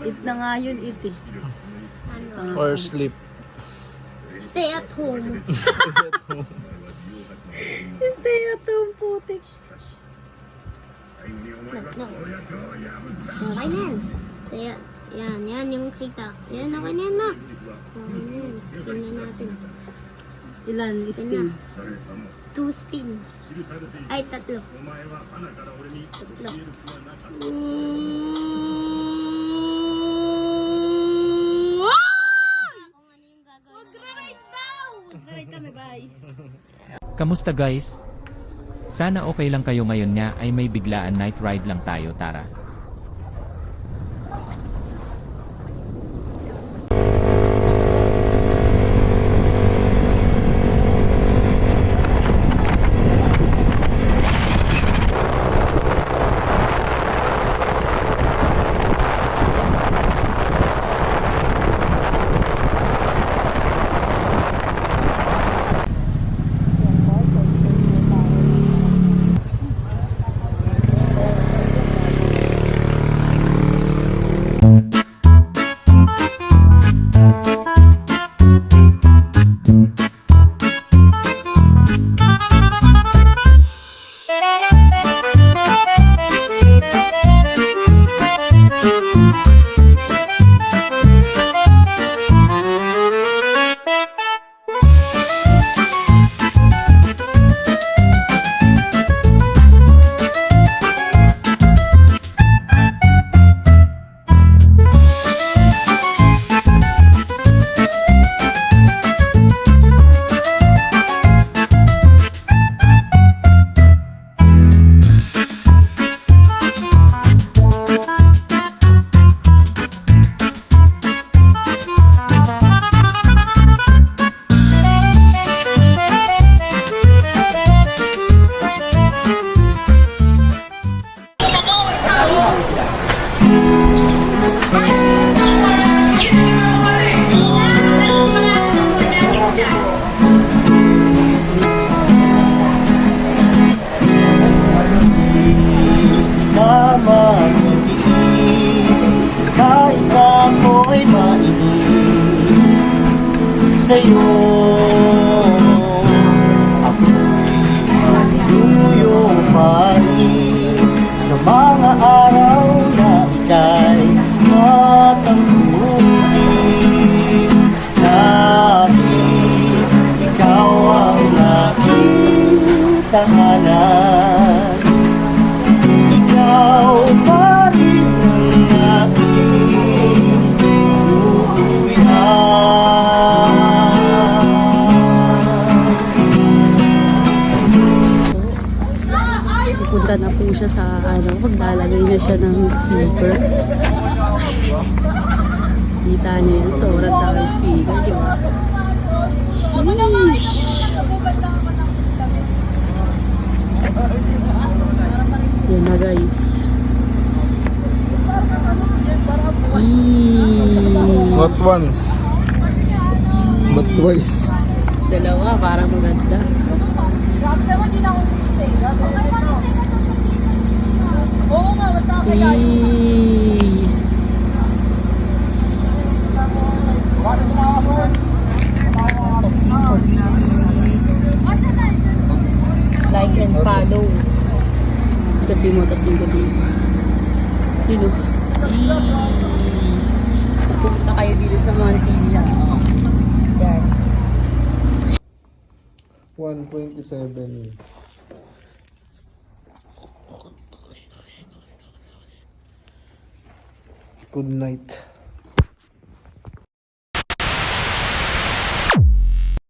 Eat na nga yun, eat eh. Ano? Or sleep. Stay at home. Stay at home, putik. No. Okay na yan. Stay at... Yan yung kita. Yan, okay na yan, ma. Okay na yan. Spin na natin. Ilan spin? 2 spin. Ay, 3. 3. Mag-ride kami, bye. Kamusta guys? Sana okay lang kayo ngayon nga ay may biglaan night ride lang tayo, tara. Sa'yo ako'y luyo pa rin sa mga araw na ika'y matangkuhin. Dahil ikaw ang aking tahanan, ikaw pa rin ang aking Pupunta na po siya sa maglalagay na siya ng speaker. Kita niyo yan, sobrang dami speaker, di ba? Sheesh! Yan na guys. Not once. But twice. Dalawa, parang maganda. Tosito TV. Like and follow. Tosito TV. Sino? Pupunta kayo dito sa mga team yan. Yan. 127. Good night.